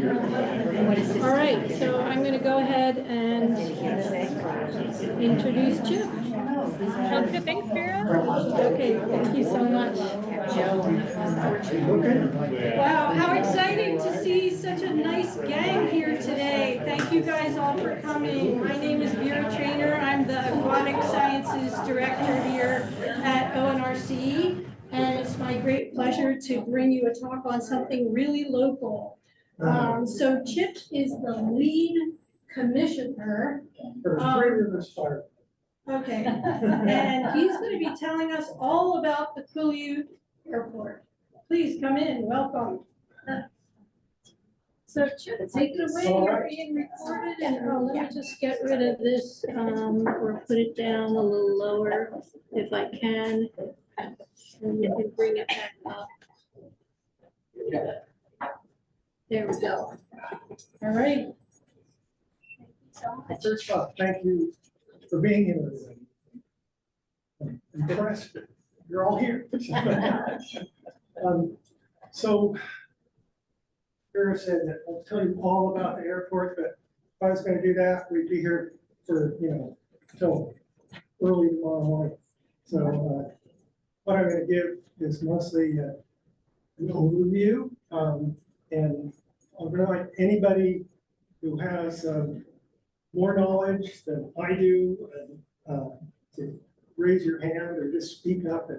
All right, so I'm going to go ahead and introduce Chip. Okay, thanks, Vera. Okay, thank you so much. Wow, how exciting to see such a nice gang here today. Thank you guys all for coming. My name is Vera Trainer. I'm the Aquatic Sciences Director here at ONRC, and it's my great pleasure to bring you a talk on something really local. So Chip is the lead commissioner. Okay, and he's going to be telling us all about the Quillayute Airport. Please come in, welcome. So Chip, take it away, you're being recorded, and let me just get rid of this, or put it down a little lower if I can, and you can bring it back up. There we go. All right. First off, thank you for being here. I'm impressed that you're all here. So, Vera said that I'll tell you all about the airport, but if I was going to do that, we'd be here for, until early tomorrow morning. So, what I'm going to give is mostly an overview, and I'll invite anybody who has more knowledge than I do, to raise your hand or just speak up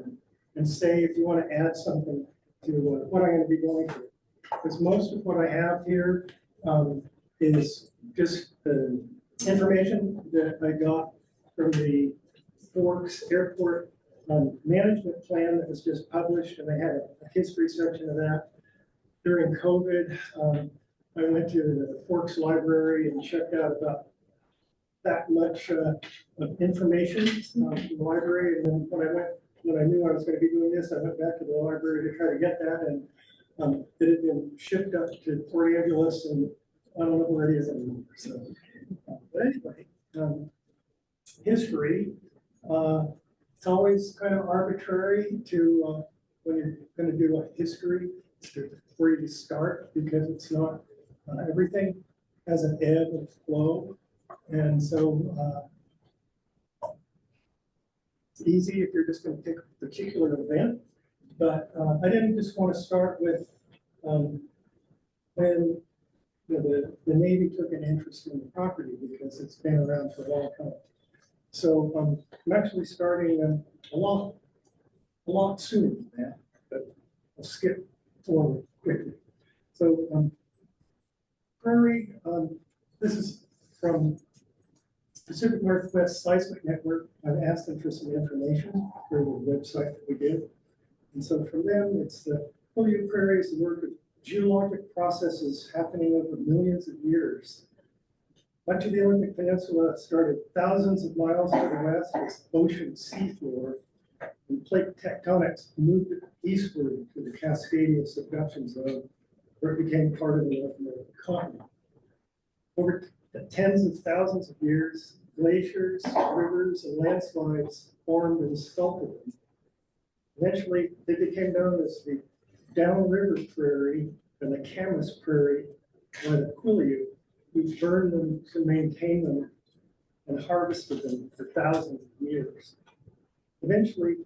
and say if you want to add something to what I'm going to be going through. Because most of what I have here is just the information that I got from the Forks Airport management plan that was just published, and I had a history section of that. During COVID, I went to the Forks Library and checked out about that much of information from the library, and then when I knew I was going to be doing this, I went back to the library to try to get that, and it had been shipped up to Port Angeles, and I don't know where it is anymore. So, but anyway, history. It's always kind of arbitrary to when you're going to do a history for you to start, because it's not everything has an ebb and flow. And so it's easy if you're just going to pick a particular event, but I didn't just want to start with when the Navy took an interest in the property, because it's been around for a long time. So I'm actually starting a lot sooner than that, but I'll skip forward quickly. So Prairie, this is from Pacific Northwest Seismic Network. I've asked them for some information through the website that we did. And so from them, it's the Quillayute Prairie is the work of geologic processes happening over millions of years. Much of the Olympic Peninsula started thousands of miles to the west as ocean seafloor, and plate tectonics moved it eastward to the Cascadia subduction zone, where it became part of the North American continent. Over tens of thousands of years, glaciers, rivers, and landslides formed and sculpted them. Eventually, they became known as the Downriver Prairie and the Camas Prairie by the Quillayute, who burned them to maintain them and harvested them for thousands of years. Eventually,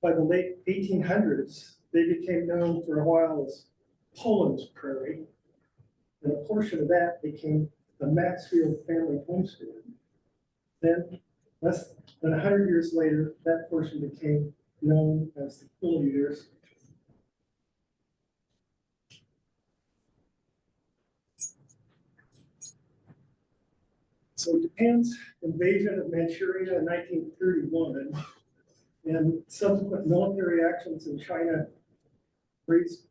by the late 1800s, they became known for a while as Poland's Prairie, and a portion of that became the Maxfield family homestead. Then, less than 100 years later, that portion became known as the Quillayute. So Japan's invasion of Manchuria in 1931 and subsequent military actions in China raised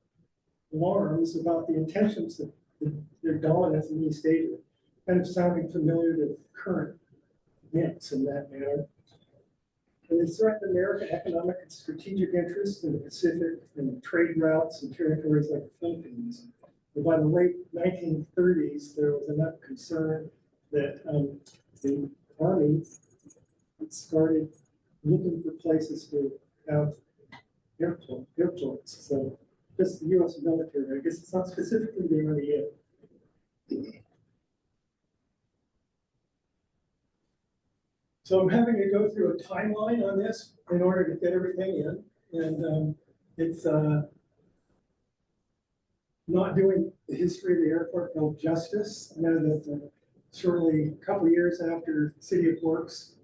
alarms about the intentions of their dominance in East Asia, kind of sounding familiar to current events in that manner. And they threatened American economic and strategic interests in the Pacific and trade routes and territories like the Philippines. But by the late 1930s, there was enough concern that the Army started looking for places to have airports. So just the US military. I guess it's not specifically the Army yet. So I'm having to go through a timeline on this in order to fit everything in. And it's not doing the history of the airport no justice. I know that shortly, a couple of years after City of Works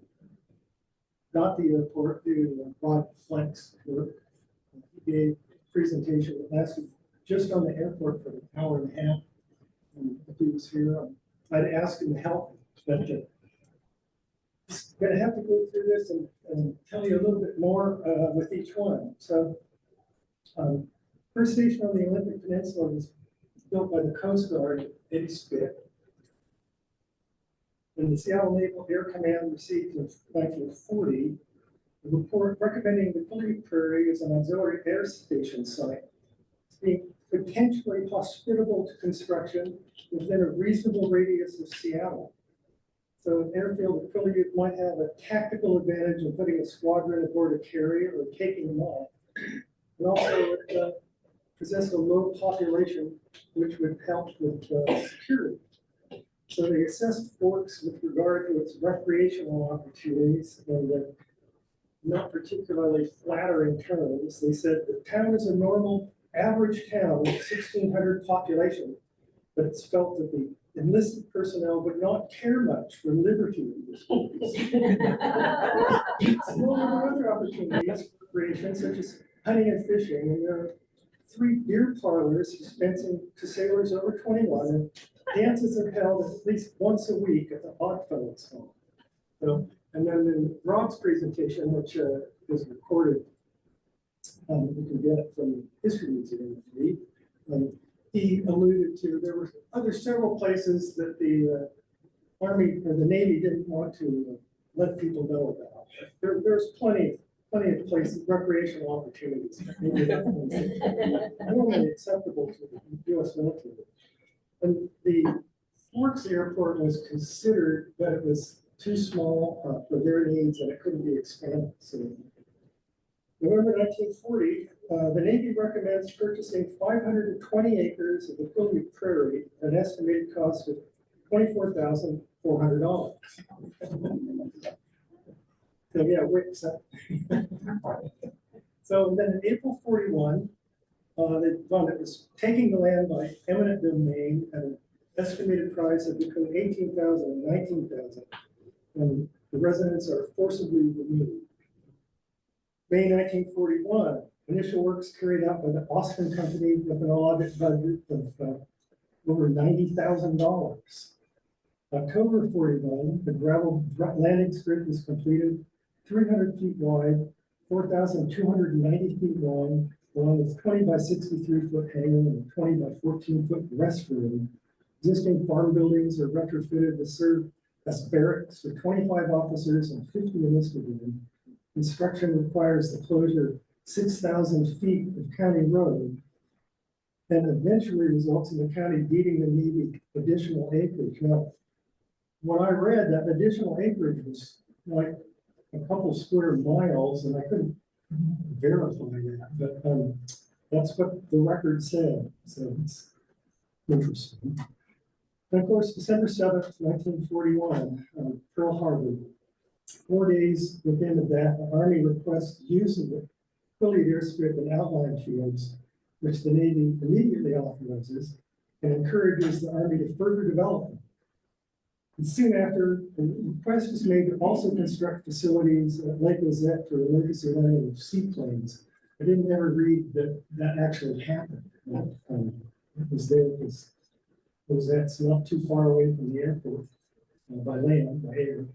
got the airport to Bob Flex work, he gave a presentation that lasted just on the airport for an hour and a half. And if he was here, I'd ask him to help. But I'm gonna have to go through this and tell you a little bit more with each one. So first station on the Olympic Peninsula was built by the Coast Guard at Eddie Spit. And the Seattle Naval Air Command received in 1940 a report recommending the Quillayute Prairie as an auxiliary air station site. It's being potentially hospitable to construction within a reasonable radius of Seattle. So an airfield at Quillayute might have a tactical advantage in putting a squadron aboard a carrier or taking them off. And also it possessed a low population, which would help with security. So they assessed Forks with regard to its recreational opportunities and not particularly flattering terms. They said the town is a normal average town with 1,600 population, but it's felt that the enlisted personnel would not care much for liberty in this place. Well, there were other opportunities for recreation, such as hunting and fishing, and there are 3 beer parlors dispensing to sailors over 21, and dances are held at least once a week at the Oddfellows Home. So, and then in Rob's presentation, which is recorded, you can get it from the History Museum, he alluded to there were several places that the Army or the Navy didn't want to let people know about. There's plenty of places, recreational opportunities. Normally acceptable to the U.S. military. And the Forks Airport was considered that it was too small for their needs and it couldn't be expanded. So November 1940, the Navy recommends purchasing 520 acres of the Quillayute Prairie at an estimated cost of $24,400. So yeah, wait, so then in April 41, they found it was taking the land by eminent domain at an estimated price of between $18,000 and $19,000, and the residents are forcibly removed. May 1941, initial works carried out by the Austin Company with an audit budget of over $90,000. October 41, the gravel landing strip was completed, 300 feet wide, 4,290 feet long, along with 20 by 63 foot hangar and 20 by 14 foot restroom. Existing farm buildings are retrofitted to serve as barracks for 25 officers and 50 enlisted men. Construction requires the closure of 6,000 feet of county road and eventually results in the county deeding the Navy additional acreage. Now, when I read that additional acreage was like a couple square miles, and I couldn't verify that, but that's what the record said. So it's interesting. And of course, December 7th, 1941, Pearl Harbor. 4 days within that, the Army requests use of the Quillayute airstrip and outline fields, which the Navy immediately authorizes and encourages the Army to further develop them. And soon after, a request is made to also construct facilities at Lake Lizette for emergency landing of seaplanes. I didn't ever read that that actually happened. It was there because Lizette's not too far away from the airport by land, by air.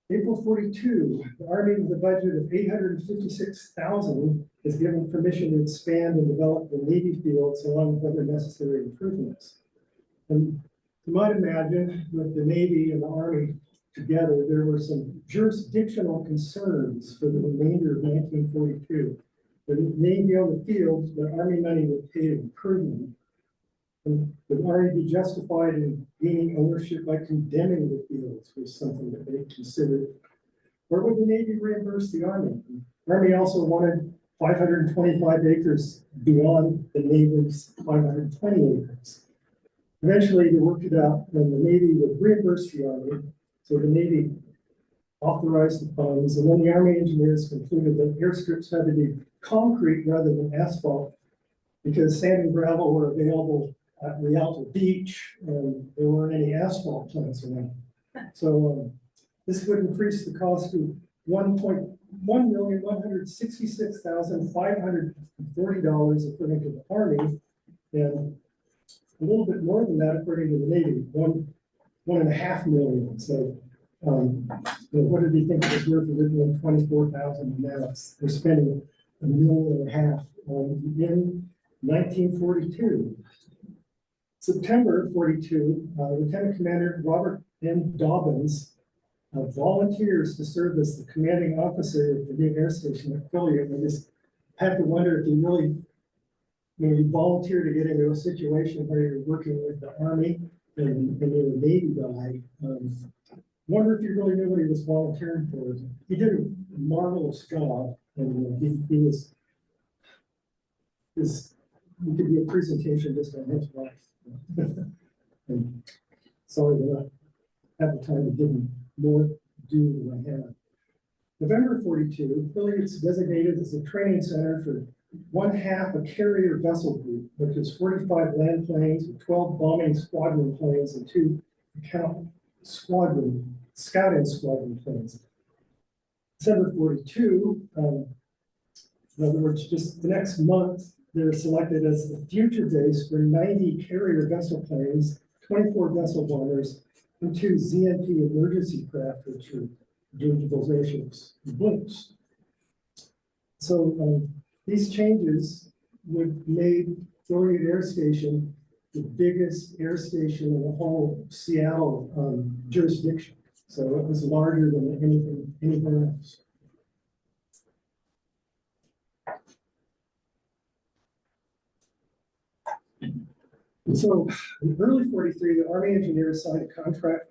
April 42, the Army with a budget of $856,000 is given permission to expand and develop the Navy fields along with other necessary improvements. And you might imagine with the Navy and the Army together, there were some jurisdictional concerns for the remainder of 1942. The Navy owned the fields, but Army money would pay to improve them. And the Army be justified in gaining ownership by condemning the fields was something that they considered. Or would the Navy reimburse the Army? The Army also wanted 525 acres beyond the Navy's 520 acres. Eventually, they worked it out, and the Navy would reimburse the Army. So the Navy authorized the funds, and then the Army engineers concluded that airstrips had to be concrete rather than asphalt because sand and gravel were available at Rialto Beach, and there weren't any asphalt plants around. So this would increase the cost to $1,166,540 according to the Army, and a little bit more than that according to the Navy, $1.5 million. So, what did you think it was worth originally? 24,000, and now they're spending $1.5 million in 1942. September 42, Lieutenant Commander Robert N. Dobbins volunteers to serve as the commanding officer of the new air station at Quillayute. I just had to wonder if you really, you volunteer to get into a situation where you're working with the Army and you're a Navy guy. Wonder if you really knew what he was volunteering for. He did a marvelous job, and he was. It could be a presentation just on his life. And sorry that I have the time to give him more due than I have. November 42, Quillayute is designated as a training center for one half a carrier vessel group, which is 45 land planes, 12 bombing squadron planes, and 2 scouting squadron planes. December 42, in other words, just the next month, they're selected as the future base for 90 carrier vessel planes, 24 vessel bombers, and 2 ZNP emergency craft, which are digitalizations and blimps. So these changes would make Quillayute Air Station the biggest air station in the whole Seattle jurisdiction. So it was larger than anything else. So in early 43, the Army engineers signed a contract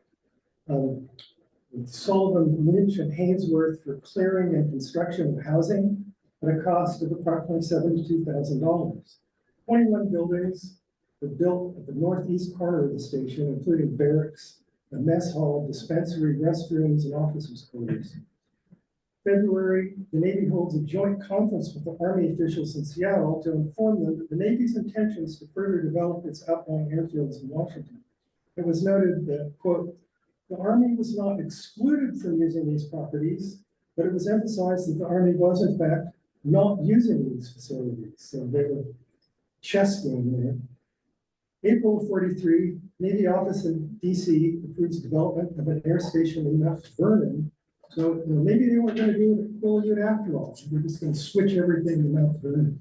with Sullivan, Lynch, and Hainsworth for clearing and construction of housing at a cost of approximately $72,000. 21 buildings were built at the northeast corner of the station, including barracks, a mess hall, dispensary, restrooms, and officers' quarters. February, the Navy holds a joint conference with the Army officials in Seattle to inform them that the Navy's intentions to further develop its outlying airfields in Washington. It was noted that, quote, the Army was not excluded from using these properties, but it was emphasized that the Army was, in fact, not using these facilities. So they were chess game there. April 43, Navy office in DC approves development of an air station in Mount Vernon. So maybe they weren't going to do it at Quillayute after all. We're just going to switch everything to Mount Vernon.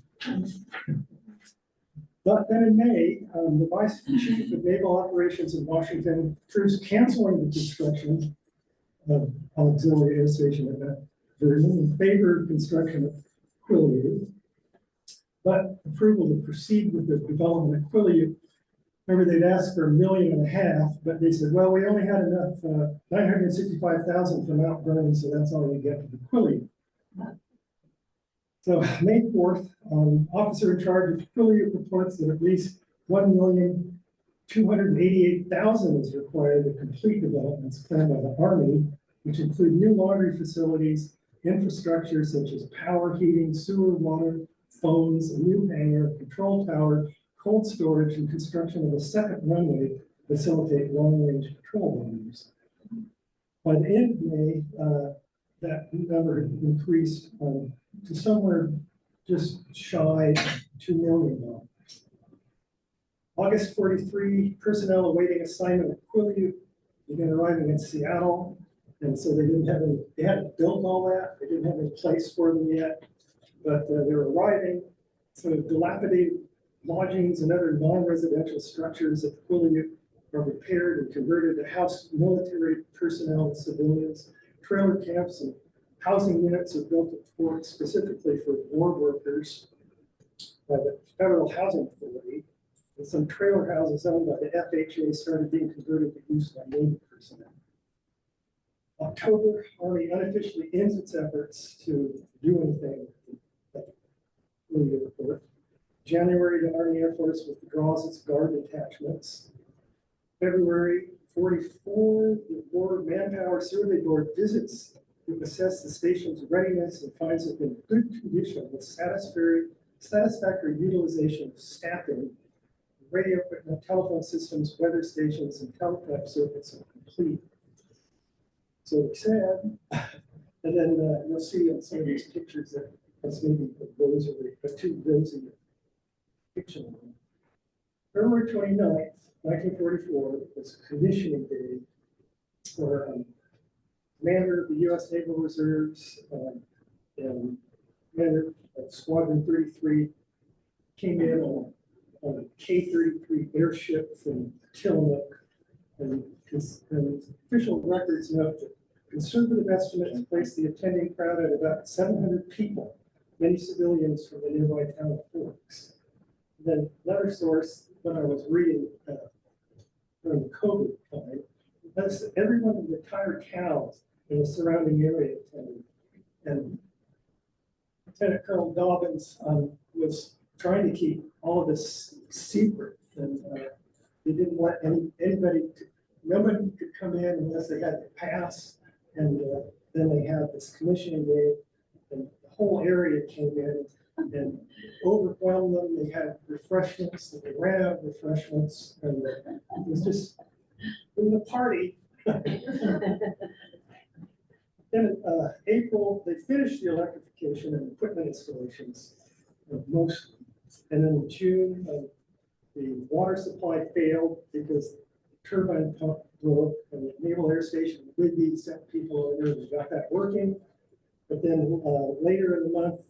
But then in May, the Vice Chief of Naval Operations in Washington approves canceling the construction of auxiliary air station at Mount Vernon in favor of construction of Quillayute. But approval to proceed with the development of Quillayute. Remember, they'd asked for $1.5 million, but they said, well, we only had enough, $965,000 from Mount Vernon, so that's all we get for the Quillayute. So May 4th, officer in charge of Quillayute reports that at least $1,288,000 is required to complete developments planned by the Army, which include new laundry facilities, infrastructure such as power, heating, sewer, water, phones, a new hangar, control tower, cold storage, and construction of a second runway to facilitate long-range patrol bombers. By the end of May, that number had increased to somewhere just shy of $2 million. August 43, personnel awaiting assignment at Quillayute began arriving in Seattle, and so they hadn't built all that. They didn't have any place for them yet, but they were arriving. So dilapidated lodgings and other non-residential structures at Quillayute are repaired and converted to house military personnel and civilians. Trailer camps and housing units are built at Fort specifically for war workers by the Federal Housing Authority. And some trailer houses owned by the FHA started being converted to use by Navy personnel. October, Army unofficially ends its efforts to do anything in the airport. January, the Army Air Force withdraws its guard detachments. February 44, the Board Manpower Survey Board visits to assess the station's readiness and finds it in good condition with satisfactory utilization of staffing, radio equipment, telephone systems, weather stations, and teletype circuits are complete. So he said, and then you'll see on some of these pictures that that's maybe a too rosy picture. February 29th, 1944 was commissioning day for commander of the U.S. Naval Reserves and commander of Squadron 33 came in on a K-33 airship from Tillamook, and official records note that conservative estimates place the attending crowd at about 700 people, many civilians from the nearby town of Forks. And then another source, when I was reading during the COVID time, that's everyone in the entire towns in the surrounding area attended. And Lieutenant Colonel Dobbins was trying to keep all of this secret, and they didn't let nobody could come in unless they had to pass. And then they had this commissioning day, and the whole area came in and overwhelmed them. They had refreshments, and they ran out of refreshments, and it was a party. Then in April, they finished the electrification and equipment installations, mostly. And then in June, the water supply failed because the turbine pump broke, and the Naval Air Station Whidbey sent people over there and got that working. But then later in the month,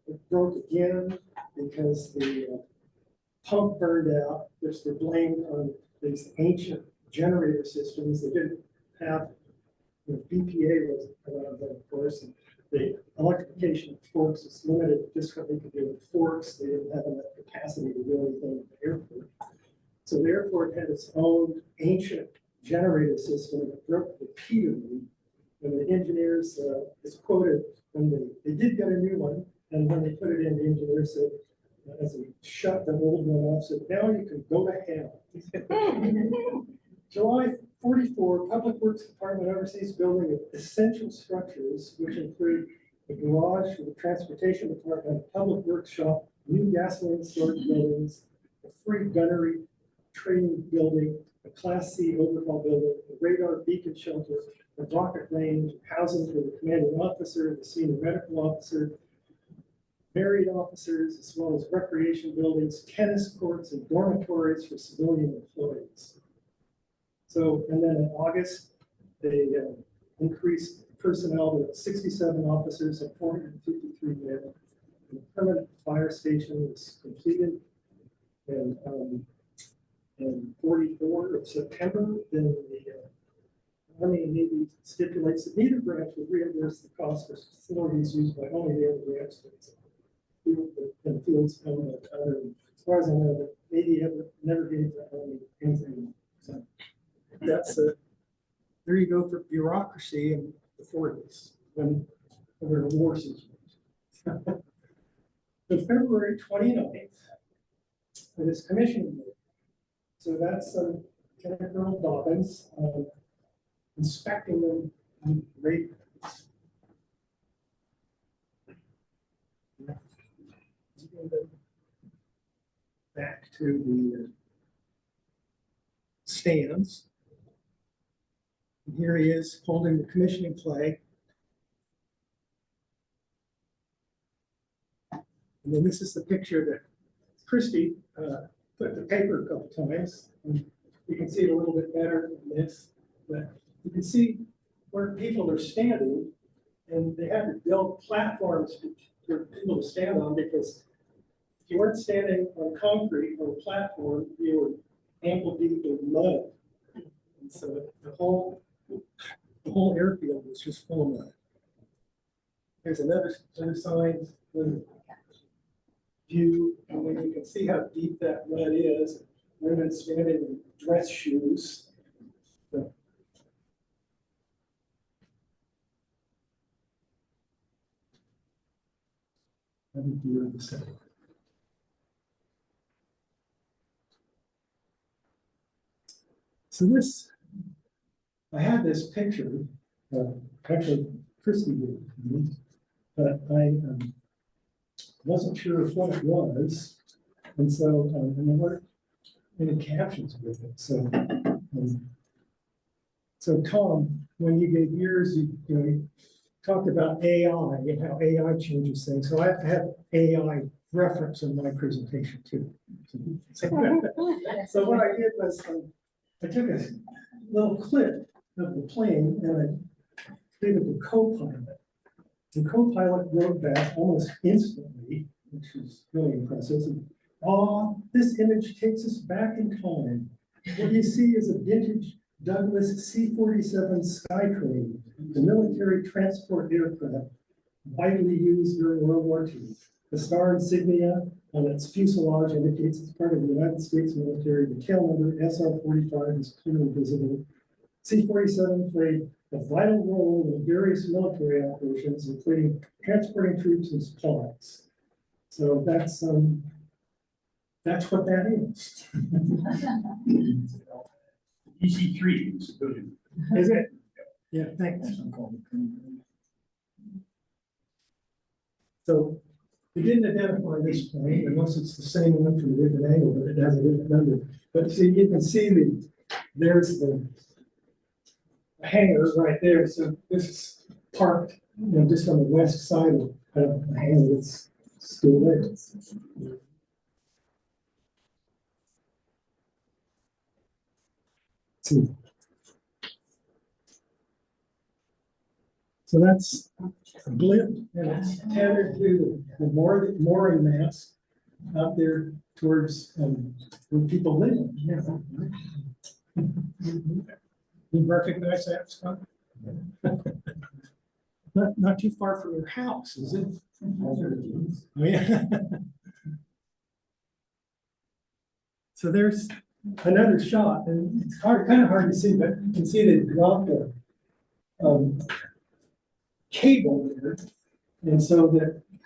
it broke again because the pump burned out, which they blamed on these ancient generator systems. They didn't have, BPA was around then, of course, and the electrification of Forks is limited just what they could do with Forks. They didn't have enough capacity to do anything at the airport. So the airport had its own ancient generator system that broke repeatedly. And the engineers, is quoted when they did get a new one, and when they put it in, the engineer said, as he shut the old one off, said, "Now you can go to hell." July 44, Public Works Department oversees building of essential structures, which include the garage for the Transportation Department, a public workshop, new gasoline storage buildings, a free gunnery training building, a Class C overhaul building, a radar beacon shelter, a rocket range, housing for the commanding officer, the senior medical officer, married officers, as well as recreation buildings, tennis courts, and dormitories for civilian employees. So, and then in August, they increased personnel to 67 officers and 453 men. The permanent fire station was completed, and 44 of September, then the Army and Navy stipulates that neither branch would reimburse the cost for facilities used by only the other branch. And fields owned by the other. As far as I know, the Navy never gave the Army anything. So that's there you go for bureaucracy in the 40s when there were war situations. So February 29th, it is commissioning day. So that's Lieutenant Colonel Dobbins inspecting them on rate. Back to the stands. And here he is holding the commissioning flag. And then this is the picture that Christie put the paper a couple times. And you can see it a little bit better than this, but you can see where people are standing, and they had to build platforms for people to stand on, because if you weren't standing on concrete or a platform, you were ankle deep in mud. And so the whole airfield was just full of mud. There's another sign view, and then you can see how deep that mud is. Women standing in dress shoes. So, let me do the same. So this, I had this picture, actually Christy gave it to me, but I wasn't sure of what it was. And so, and there weren't any captions with it. So Tom, when you gave yours, you talked about AI and how AI changes things. So I have AI reference in my presentation too. So what I did was I took a little clip of the plane and I gave it to Copilot. The Copilot wrote back almost instantly, which is really impressive. Oh, this image takes us back in time. What you see is a vintage Douglas C-47 Skycrane, the military transport aircraft widely used during World War II. The star insignia on its fuselage indicates it's part of the United States military. The tail number SR-45 is clearly visible. C-47 played a vital role in various military operations, including transporting troops and supplies. So that's what that is. EC3 is civilian. Is it? Yeah, thanks. So we didn't identify this plane unless it's the same one from a different angle, but it has a different number. But see, you can see there's the hangar right there. So this is parked, just on the west side of the hangar that's still there. See. So that's a blimp, and it's tethered to the mooring mast out there towards where people live. Yeah. You recognize that, Scott? Not too far from your house, is it? Oh, yeah. So there's another shot, and it's kind of hard to see, but you can see they dropped a cable there, and so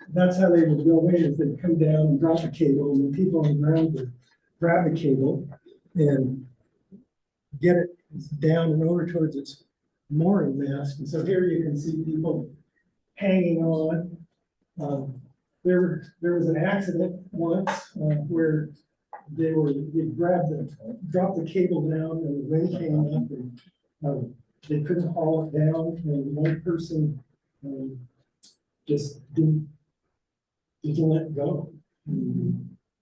that's how they would go in, is they'd come down and drop the cable, and the people on the ground would grab the cable and get it down and over towards its mooring mast. And so here you can see people hanging on. There was an accident once where they dropped the cable down, and the wind came up, and they couldn't haul it down, and one person just didn't let go.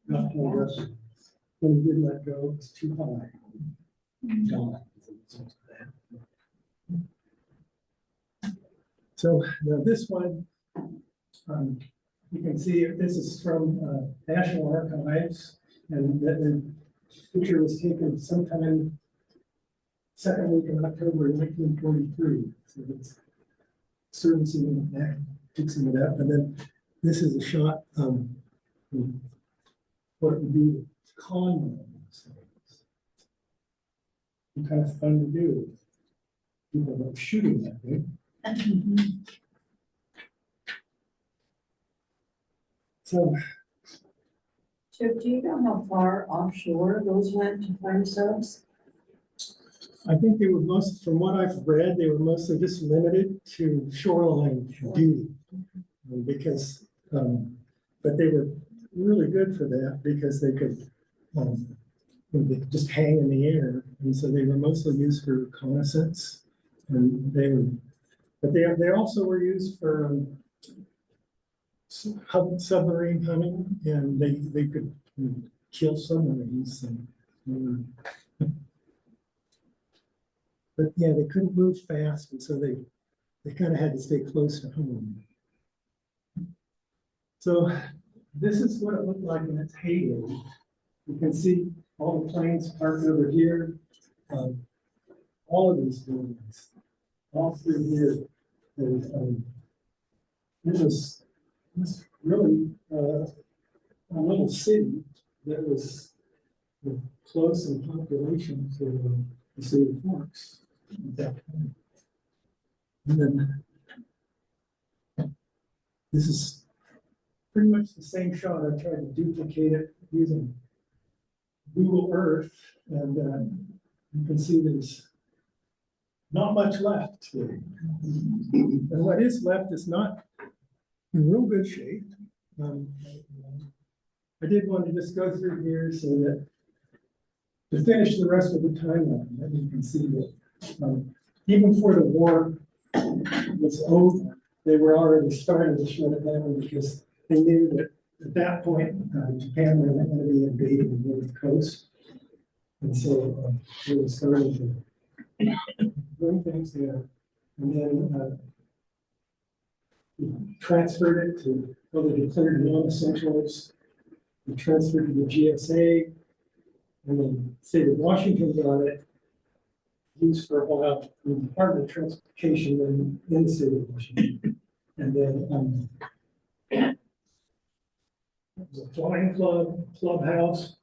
Not pulled up. When he did let go, it was too high. So now this one, you can see this is from National Archives, and the picture was taken sometime second week in October 1943. So it's servicing that, fixing it up, and then this is a shot of what would be con. Kind of fun to do. People are shooting that way. So, Chip, do you know how far offshore those went to find subs? I think they were from what I've read, they were mostly just limited to shoreline duty, because, but they were really good for that because they could they just hang in the air, and so they were mostly used for reconnaissance, and they also were used for submarine hunting, and they could kill submarines. But yeah, they couldn't move fast, and so they kind of had to stay close to home. So this is what it looked like in its heyday. You can see all the planes parked over here. All of these buildings, all through here. And, it was really a little city that was close in population to the city of Forks at that time. And then this is pretty much the same shot. I tried to duplicate it using Google Earth, and you can see there's not much left today. And what is left is not in real good shape. I did want to just go through here so that to finish the rest of the timeline, that you can see that even before the war was over, they were already starting to shut it down because they knew that at that point, Japan was going to be invading the north coast. And so they were starting to bring things there. And then transferred it to, well, they declared non-essentials. They transferred to the GSA. And then the state of Washington got it used for a while in the Department of Transportation in the state of Washington. And then it was a flying club, clubhouse.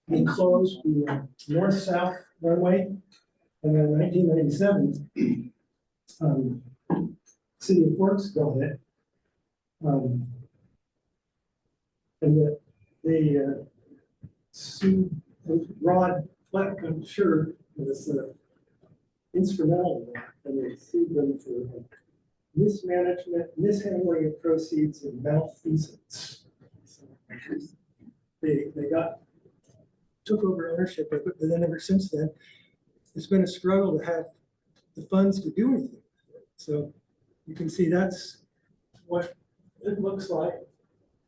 They closed the north-south runway. And then in 1997, City of Works got it. And that they sued Rod Fleck, I'm sure, was instrumental in that. And they sued them for mismanagement, mishandling of proceeds, and malfeasance. So they took over ownership of it, but then ever since then, it's been a struggle to have the funds to do anything with it. So you can see that's what it looks like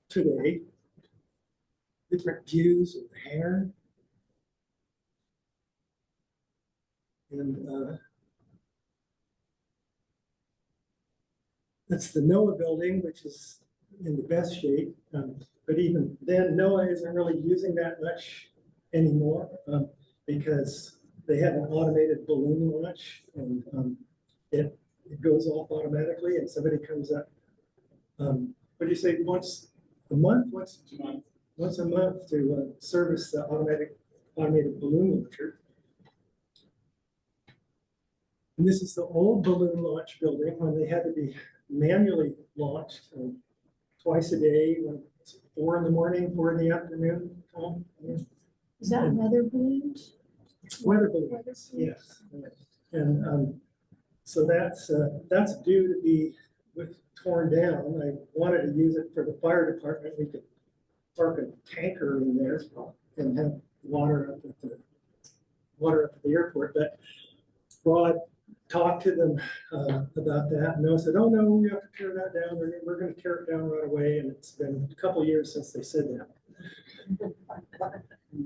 today. Different views of the hangar. And that's the NOAA building, which is in the best shape. But even then, NOAA isn't really using that much anymore because they have an automated balloon launch, and it goes off automatically, and somebody comes up. What do you say? Once a month? Once a month to service the automated balloon launcher. And this is the old balloon launch building when they had to be manually launched twice a day, 4 in the morning, 4 in the afternoon. Is that weather balloons? Weather balloons, yes. And so that's due to be torn down. I wanted to use it for the fire department. We could park a tanker in there and have water up at the airport. But Rod talked to them about that, and they said, "Oh no, we have to tear that down. We're going to tear it down right away." And it's been a couple of years since they said that.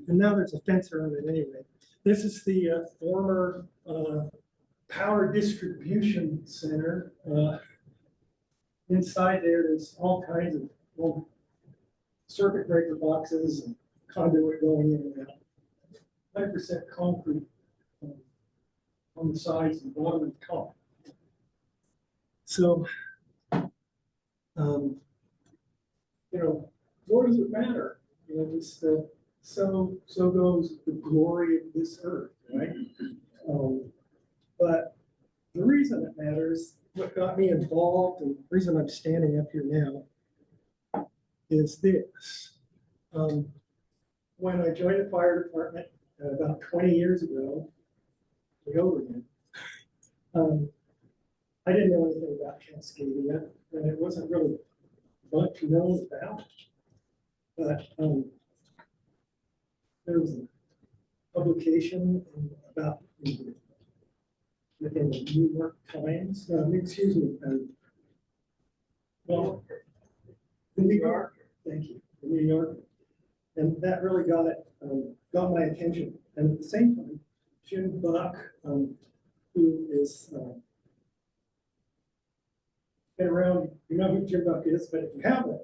And now there's a fence around it anyway. This is the former power distribution center. Inside there's all kinds of little circuit breaker boxes and conduit going in and out. 100% concrete on the sides and bottom and top. So, what does it matter? Just so goes the glory of this earth, right? But the reason it matters, what got me involved, and the reason I'm standing up here now, is this. When I joined the fire department about 20 years ago, I didn't know anything about Cascadia, and it wasn't really much known about. But there was a publication about within the New York Times. Excuse me. Well, the New York. Thank you. The New York, and that really got my attention. And at the same time, Jim Buck, who is been around, you know who Jim Buck is, but if you haven't,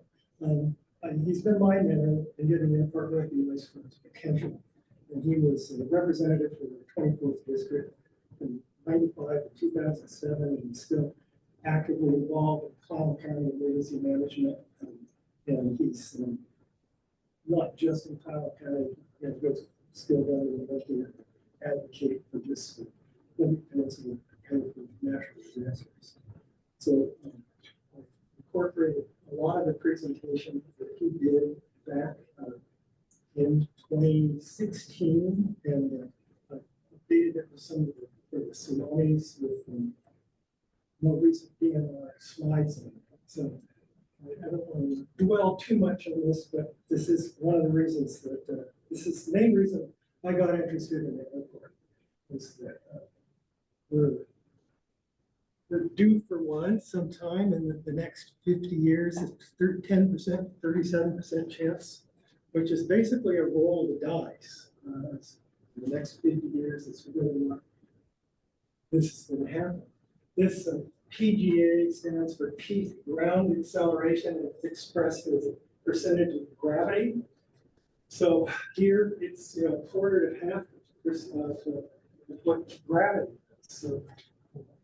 he's been my mentor in getting airport regulations for its potential. And he was a representative for the 24th District from 95 to 2007, and he's still actively involved in Clallam County emergency management. And he's not just in Clallam County, goes still down in the to advocate for this peninsula for natural disasters. So I incorporated a lot of the presentation that he did back in 2016 and updated it with some of the tsunamis with more recent DNR slides in it. So I don't want to dwell too much on this, but this is one of the reasons that this is the main reason I got interested in the airport. Is that we're due for one sometime in the next 50 years. It's 10%, 37% chance, which is basically a roll of the dice. In the next 50 years, it's really not. This is going to happen. This PGA stands for peak ground acceleration. And it's expressed as a percentage of gravity. So here it's a quarter to half of what gravity is. So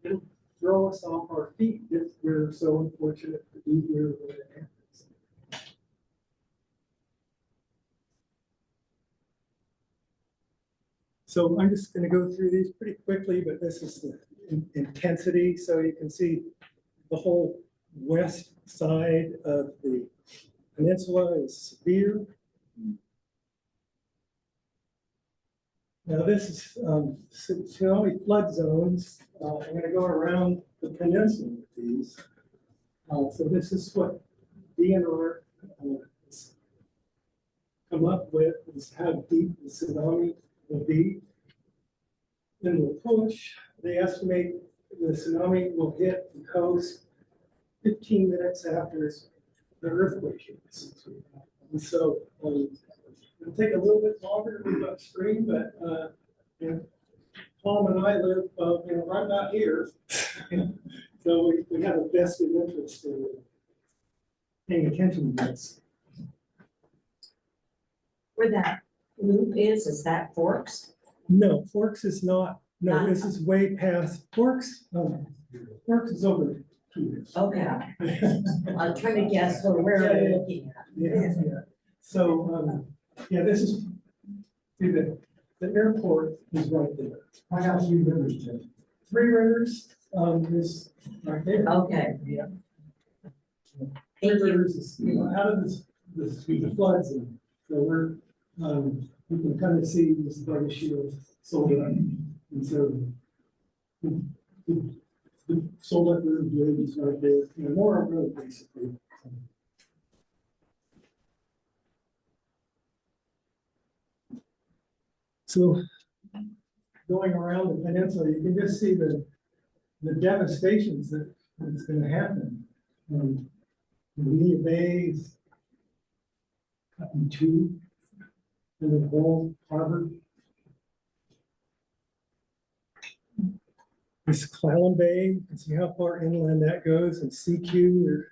it'll throw us off our feet if we're so unfortunate to be here when it happens. So I'm just going to go through these pretty quickly, but this is the intensity. So you can see the whole west side of the peninsula is severe. Now this is tsunami flood zones. I'm going to go around the peninsula with these. So this is what DNR has come up with, is how deep the tsunami will be. In the approach, they estimate the tsunami will hit the coast 15 minutes after the earthquake hits. And so it'll take a little bit longer to move upstream, but Tom and I live, right about here. So we have a vested interest in paying attention to this. Where that loop is that Forks? No, Forks is not. No, Not- this is way past Forks. Forks is over here. Okay. I'm trying to guess where we're looking at. Yeah. So, yeah, this is, see, the airport is right there. I got Three Rivers, Jim. Three Rivers, is right there. Okay. Yeah. Thank Three you. Rivers is out of the floods, and so we're, you can kind of see this bug shield solar, and so the solar bridge is right there, more road basically. So going around the peninsula, you can just see the devastations that's going to happen. Lee Bay is cut in two, and the whole harbor. This Clallam Bay, you can see how far inland that goes, and CQ, they're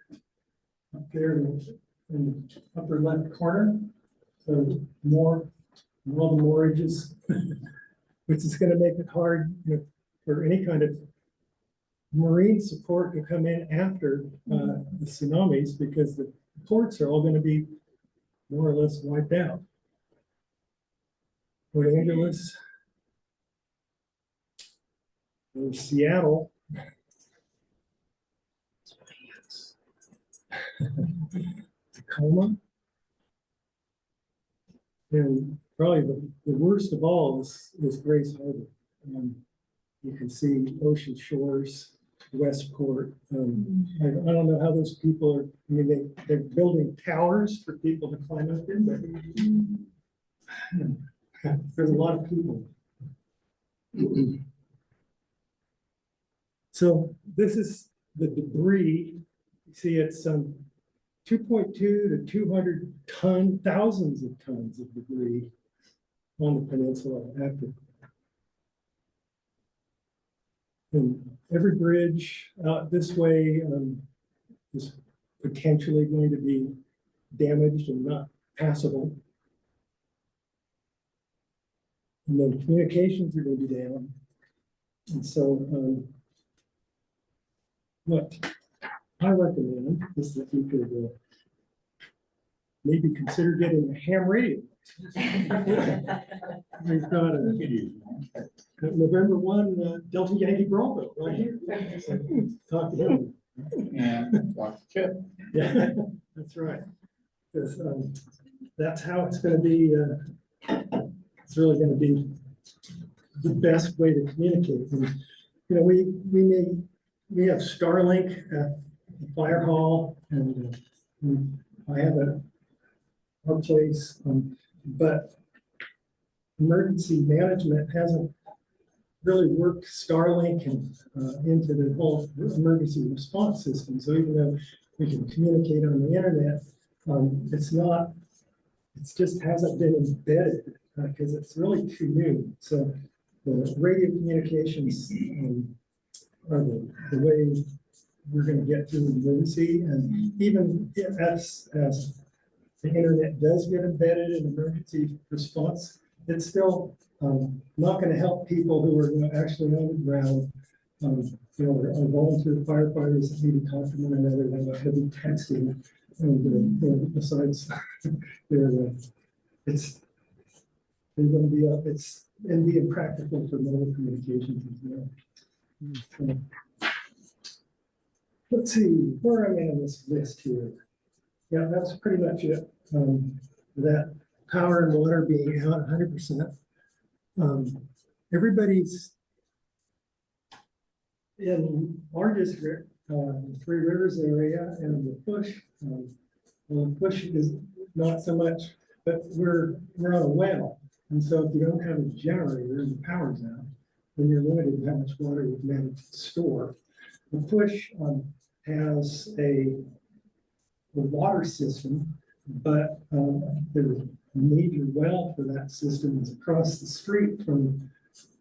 up there in the upper left corner. So more moorages, which is going to make it hard for any kind of marine support to come in after the tsunamis, because the ports are all going to be more or less wiped out. Port Angeles, there's Seattle. Tacoma. And probably the worst of all is Grace Harbor. You can see ocean shores, Westport. I don't know how those people are, I mean, they're building towers for people to climb up in, but there's a lot of people. So this is the debris. You see it's 2.2 to 200 thousands of tons of debris on the peninsula after. And every bridge out this way is potentially going to be damaged and not passable. And then communications are going to be down. And so what I recommend is that you could maybe consider getting a ham radio. We've got a November 1 Delta Yankee Bronco right here. So, talk to him. And watch the chip. Yeah, that's right. Because that's how it's gonna be, it's really gonna be the best way to communicate. And, you know, we have Starlink at the fire hall, and I have our place, but emergency management hasn't really worked Starlink and into the whole emergency response system. So even though we can communicate on the internet, it just hasn't been embedded because it's really too new. So the radio communications are the way we're going to get through the emergency. And even as the internet does get embedded in emergency response, it's still not going to help people who are actually on the ground. You know, our volunteer firefighters that need to talk to one another, they have heavy texting, and you know, besides, it's going to be it's and be impractical for mobile communications as well. Let's see where I'm at on this list here. Yeah, that's pretty much it. That power and water being out 100%. Everybody's in our district, Three Rivers area, and the push. Well, push is not so much, but we're on a well, and so if you don't have a generator and the power's out, then you're limited in how much water you can manage to store. The push has a water system, but the major well for that system is across the street from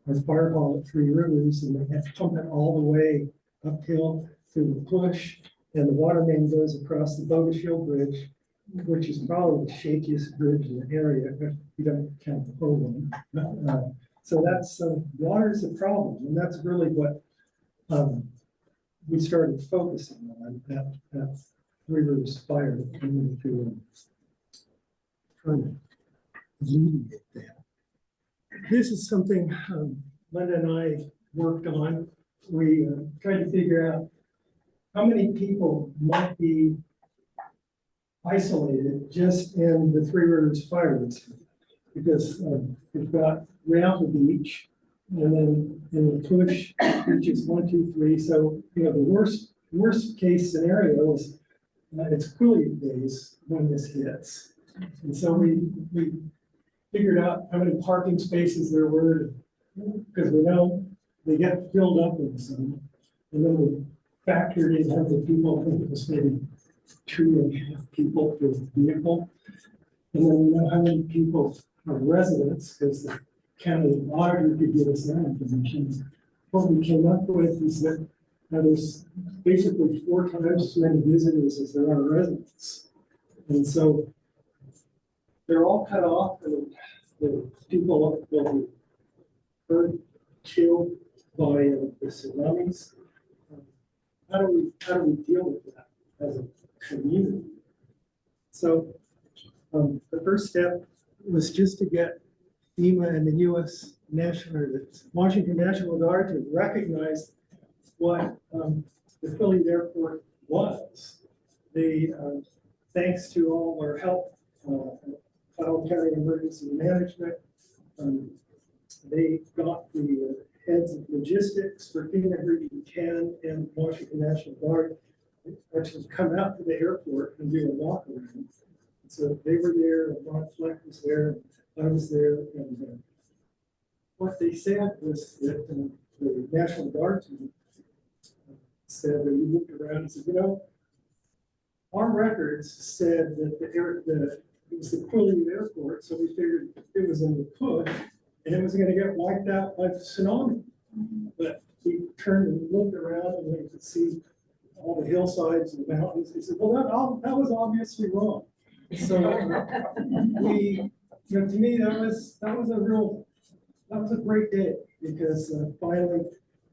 our fire hall at Three Rivers, and they have to pump it all the way uphill through the push, and the water main goes across the Bogus Hill Bridge, which is probably the shakiest bridge in the area, if you don't count the whole one. So that's water is a problem, and that's really what we started focusing on at Three Rivers Fire, to trying to alleviate that. This is something Linda and I worked on. We tried to figure out how many people might be isolated just in the Three Rivers Fire District, because we've got Round Beach, and then in the push, which is 1, 2, 3. So you know, the worst case scenario is it's Quillayute days when this hits, and so we figured out how many parking spaces there were, because we know they get filled up in the summer, and then we factored in how many people. I think it was maybe 2.5 people per vehicle, and then we know how many people are residents, because the county auditor could give us that information. What we came up with is that there's basically 4 times as many visitors as there are residents, and so they're all cut off, and the people will be hurt, killed by the tsunamis. How do we deal with that as a community? So the first step was just to get FEMA and the U.S. National, or the Washington National Guard, to recognize what the Quillayute Airport was. They, thanks to all our help, Federal County Emergency Management, they got the heads of logistics for FEMA Region 10 and Washington National Guard actually come out to the airport and do a walk around. So they were there, and Ron Fleck was there, I was there, and what they said was that the National Guard team said that we looked around and said, you know, our records said that it was the Quillayute Airport, so we figured it was in the push, and it was going to get wiped out by the tsunami. But we turned and looked around, and we could see all the hillsides and the mountains. He said, well, that was obviously wrong. So we, you know, to me, that was a great day, because finally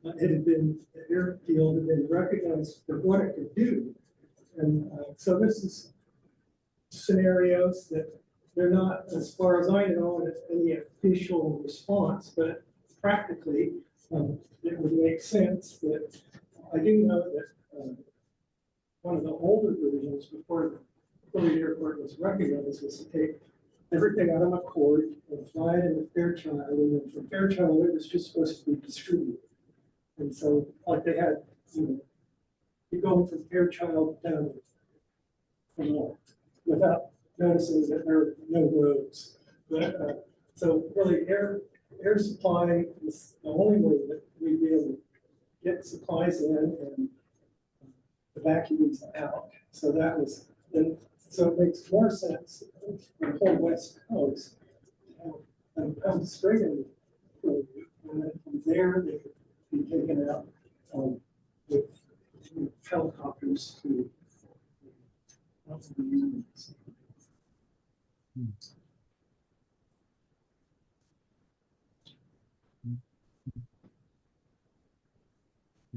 it had been, the airfield had been recognized for what it could do. And so this is scenarios that they're not, as far as I know, any official response, but practically it would make sense. That I do know that one of the older versions before Quillayute Airport was recognized was to take everything out of McCord and fly it into Fairchild, and then from Fairchild, it was just supposed to be distributed. And so, like they had, you go from Fairchild down from north without noticing that there are no roads. But, so really, air supply is the only way that we'd be able to get supplies in and evacuees out. So that was, then, so it makes more sense for the whole West Coast and come straight in. And then from there, they could be taken out with helicopters to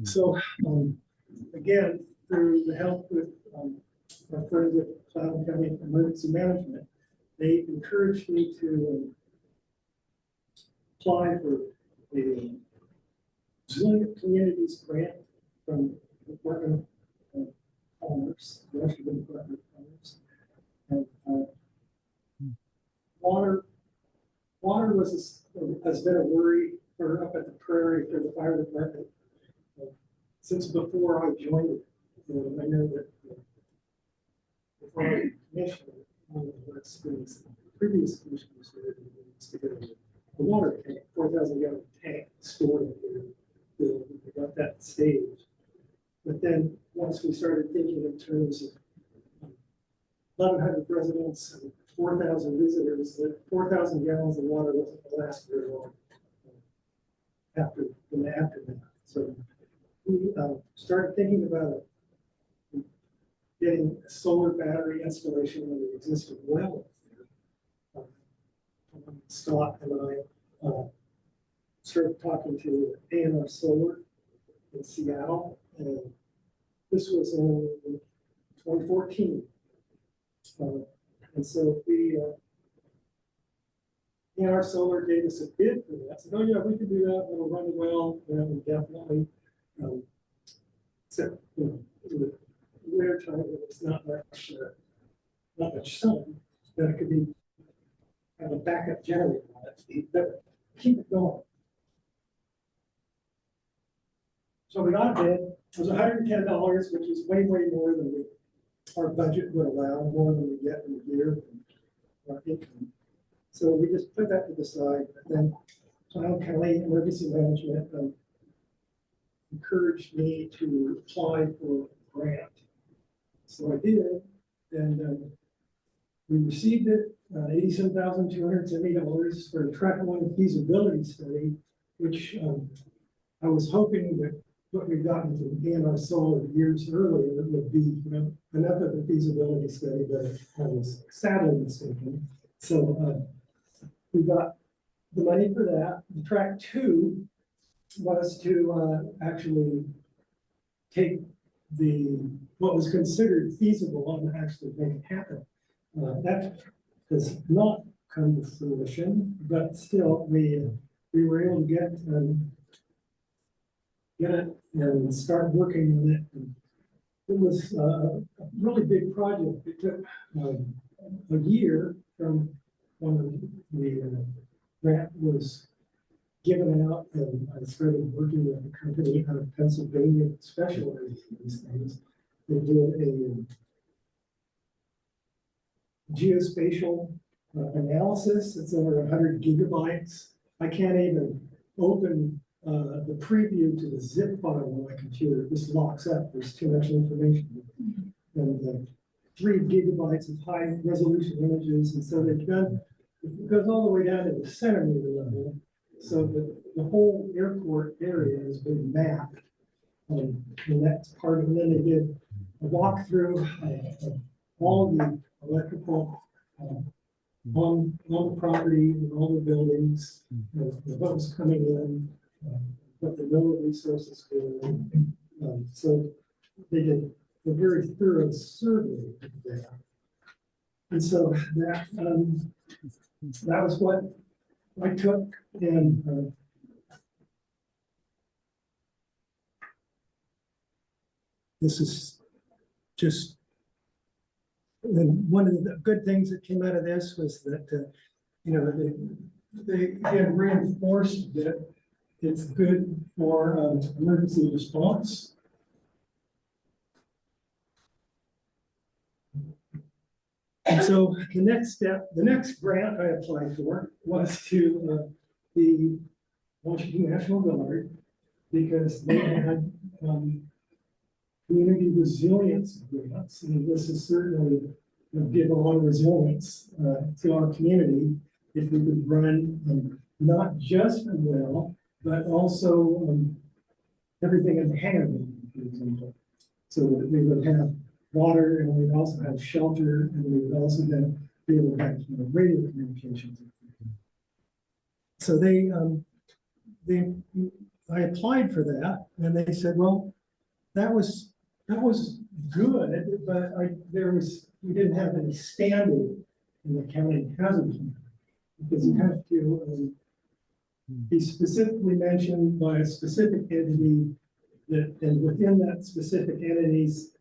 so again, through the help with our friends at Cloud County Emergency Management, they encouraged me to apply for a Resilient Communities grant from the Department of Commerce, the Washington Department of Commerce. And water has been a worry for up at the prairie for the fire department since before I joined it. I know that the fire commissioner, one of the previous commissioners to get a water tank, 4,000 gallon tank stored in there. We got that stage. But then once we started thinking in terms of 1,100 residents and 4,000 visitors, that 4,000 gallons of water wasn't going to last very long after that. So we started thinking about getting a solar battery installation in the existing well. Scott and I started talking to A&R Solar in Seattle, and this was in 2014. And so A&R Solar gave us a bid for that. Said, oh yeah, we can do that. It'll run well. And definitely, except in the winter time, it's not much sun. That it could be have a backup generator on it, but keep it going. So we got a bid. It was $110, which is way more than our budget would allow, more than we get in a year from our income. So we just put that to the side. And then Cloud County Emergency Management encouraged me to apply for a grant. So I did, and we received it, $87,270 for a track one feasibility study, which I was hoping that what we've gotten from A&R Solar years earlier would be enough of a feasibility study, but I was sadly mistaken. So we got the money for that. The track two was to actually take what was considered feasible and actually make it happen. That has not come to fruition, but still we were able to get it and start working on it. And it was a really big project. It took a year from when the grant was given out, and I started working with a company out of Pennsylvania that specializes in these things. They did a geospatial analysis. It's over 100 gigabytes. I can't even open the preview to the zip file on my computer. It just locks up. There's too much information. And 3 gigabytes of high resolution images. And so they've done, it goes all the way down to the centimeter level. So the whole airport area has been mapped. And that's part of it. And then they did a walkthrough of all the electrical on the property and all the buildings, what was coming in, what the mineral resources were. So they did a very thorough survey of that. And so that was what I took, and this is just And one of the good things that came out of this was that, you know, they had reinforced that it's good for emergency response. And so the next step, the next grant I applied for was to the Washington National Guard, because they had community resilience grants, and this is certainly give a lot of resilience to our community if we could run not just from well, but also everything in the hangar, for example. So that we would have water, and we'd also have shelter, and we would also then be able to have radio communications. So I applied for that, and they said, well, that was good, but we didn't have any standing in the county hazard plan, because you have to be specifically mentioned by a specific entity that, and within that specific entity's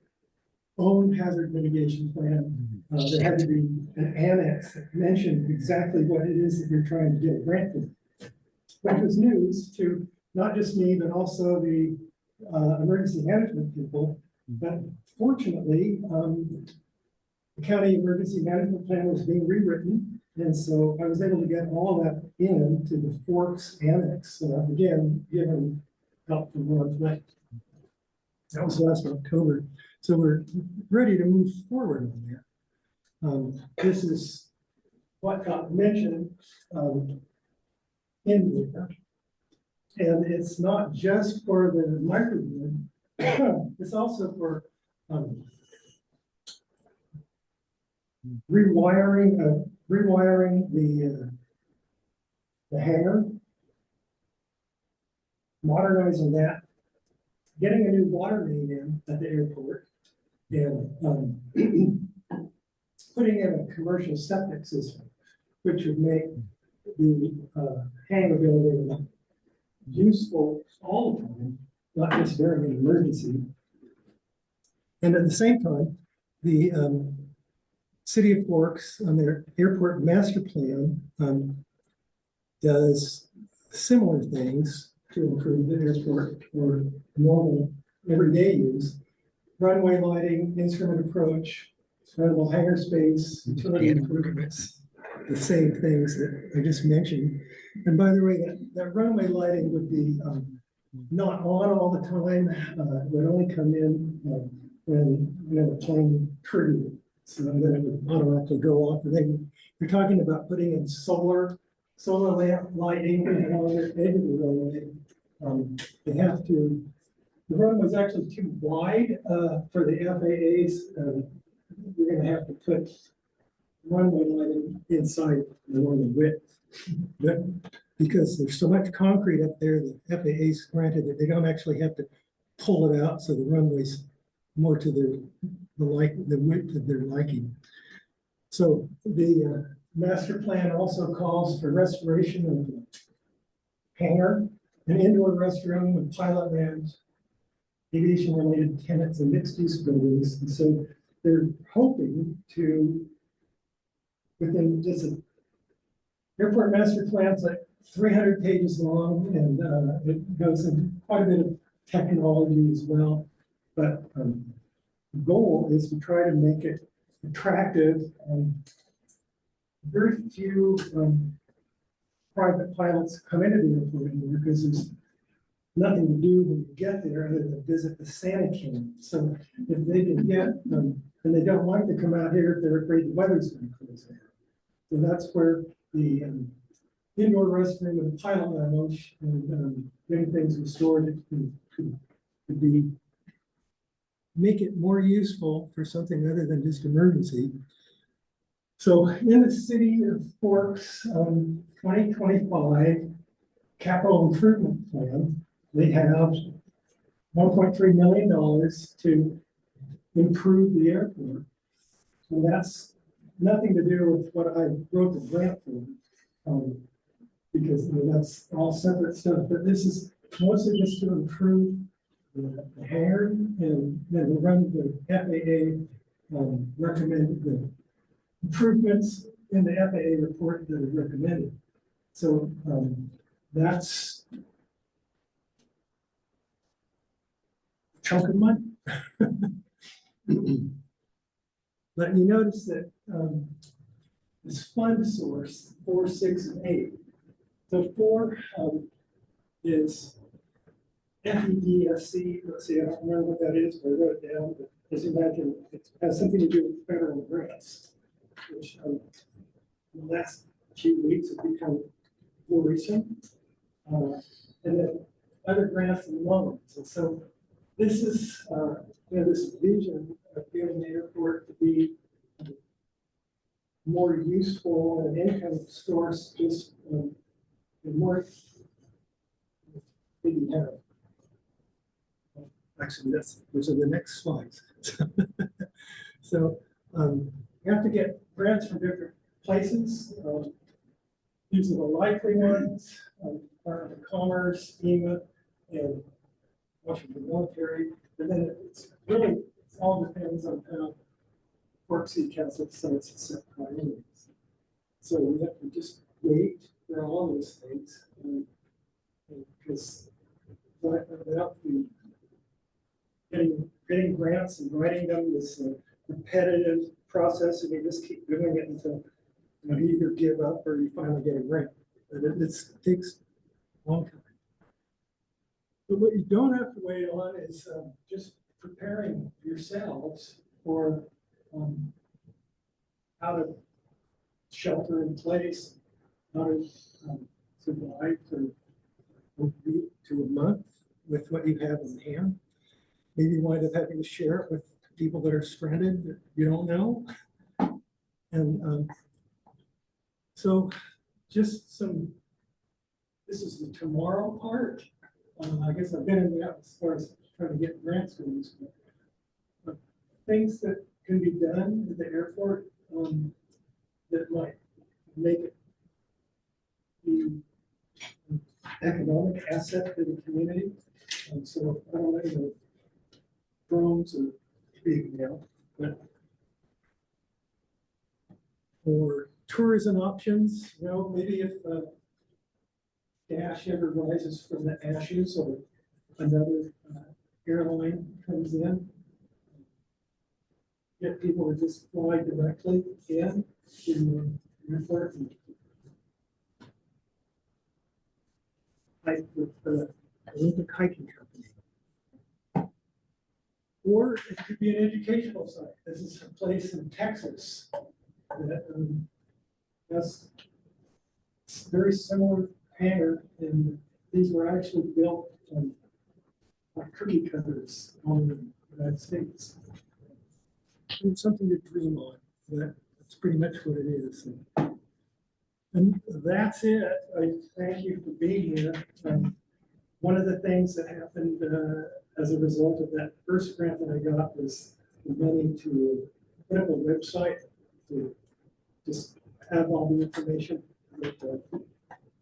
own hazard mitigation plan, there had to be an annex that mentioned exactly what it is that you're trying to get a grant for. Which was news to not just me, but also the emergency management people. But fortunately, the county emergency management plan was being rewritten. And so I was able to get all of that into the Forks annex, again, given help from Ron Fleck. That was last October. So we're ready to move forward on that. This is what got mentioned in there. And it's not just for the microgrid, it's also for rewiring the hangar, modernizing that, getting a new water main in at the airport, and putting in a commercial septic system, which would make the hangar building useful all the time, not just during an emergency. And at the same time, the City of Forks on their airport master plan does similar things to improve the airport for normal everyday use. Runway lighting, instrument approach, suitable hangar space, utility improvements, the same things that I just mentioned. And by the way, that runway lighting would be not on all the time. It would only come in when the plane triggered. So then it would automatically go off. And you're talking about putting in solar lamp lighting along the edge of the runway. They have to. The runway is actually too wide for the FAA's. We're going to have to put runway lighting inside the runway width. But because there's so much concrete up there, the FAA's granted that they don't actually have to pull it out, so the runway's more to the width of their liking. So the master plan also calls for restoration of the hangar, an indoor restroom with pilot ramps, aviation-related tenants and mixed-use buildings. And so they're hoping to, within just an airport master plan's like 300 pages long, and it goes into quite a bit of technology as well. But the goal is to try to make it attractive. Very few private pilots come into the airport anymore because there's nothing to do when you get there other than visit the Santa King. So if they can get and they don't like to come out here if they're afraid the weather's going to close down. So that's where the indoor restroom and pilot lounge and getting things restored could be, make it more useful for something other than just emergency. So in the City of Forks 2025 capital improvement plan, they have $1.3 million to improve the airport. And that's nothing to do with what I wrote the grant for, because that's all separate stuff. But this is mostly just to improve the hangar and then run the FAA recommended the improvements in the FAA report that are recommended. So that's a chunk of money. But you notice that this fund source, 4, 6, and 8. So 4 is FEDSC. Let's see, I don't remember what that is, but I wrote it down. But as you imagine, it has something to do with federal grants, which in the last few weeks have become worrisome. And then other grants and loans. And so this is this vision of getting the airport to be more useful and an income source, just more. Maybe have. Actually, those are the next slides. So you have to get grants from different places. These are the likely ones: Department of Commerce, FEMA, and Washington Military. And then it all depends on how Park City Council decides to set priorities. So we have to just wait for all those things, because without the getting grants and writing them is a repetitive process, and you just keep doing it until you either give up or you finally get a grant. But it takes a long time. But what you don't have to wait on is just preparing yourselves for how to shelter in place, how to survive for a week to a month with what you have in hand. Maybe wind up having to share it with people that are stranded that you don't know. And so just this is the tomorrow part. I guess I've been in that as far as trying to get grants for this. But things that can be done at the airport that might make it the economic asset to the community. And so I don't know, drones are big now, but for tourism options, maybe if Dash ever rises from the ashes or another airline comes in, get people to just fly directly in to the airport and hike with the Olympic hiking company. Or it could be an educational site. This is a place in Texas that has very similar hangar, and these were actually built like cookie cutters on the United States. And something to dream on. That's pretty much what it is. And that's it. I thank you for being here. One of the things that happened as a result of that first grant that I got was the money to put up a website to just have all the information that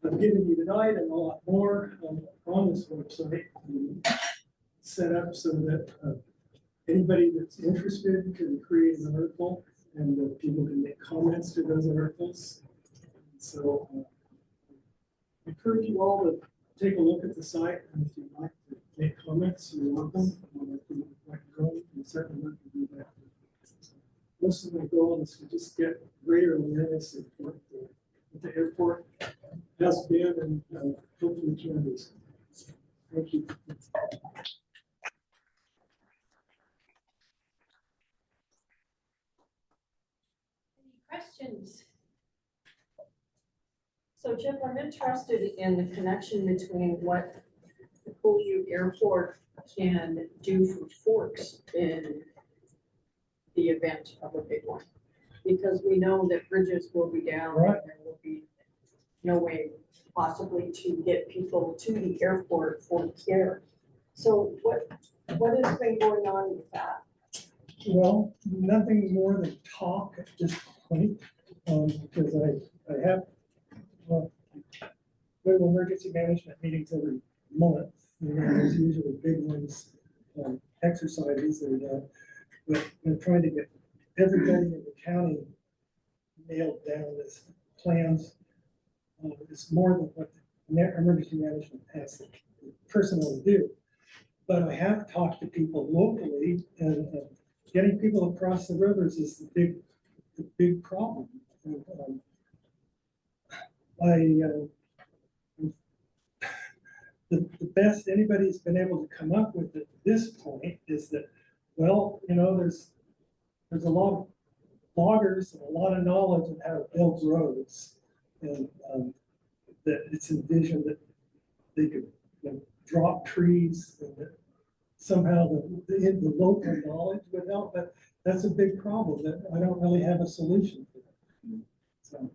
I've given you tonight and a lot more on this website, set up so that anybody that's interested can create an article and people can make comments to those articles. So I encourage you all to take a look at the site, and if you'd like to make comments, you're welcome. If you'd like to go, you certainly want to do that. Most of my goal is to just get greater awareness of what the airport has been and hopefully can be. Thank you. Any questions? So Jeff, I'm interested in the connection between what the Quillayute Airport can do for Forks in the event of a big one. Because we know that bridges will be down, Right. and there will be no way possibly to get people to the airport for care. So what has been going on with that? Well, nothing more than talk at this point, because I have little emergency management meetings every month. There's usually big ones, exercises that are done. But I'm trying to get everybody in the county nailed down this plans. It's more than what the emergency management has the personnel to do. But I have talked to people locally, and getting people across the rivers is the big problem. And, the best anybody's been able to come up with at this point is that, well, there's a lot of loggers and a lot of knowledge of how to build roads, and that it's envisioned that they could drop trees, and that somehow the local knowledge would help, but that's a big problem that I don't really have a solution for. So,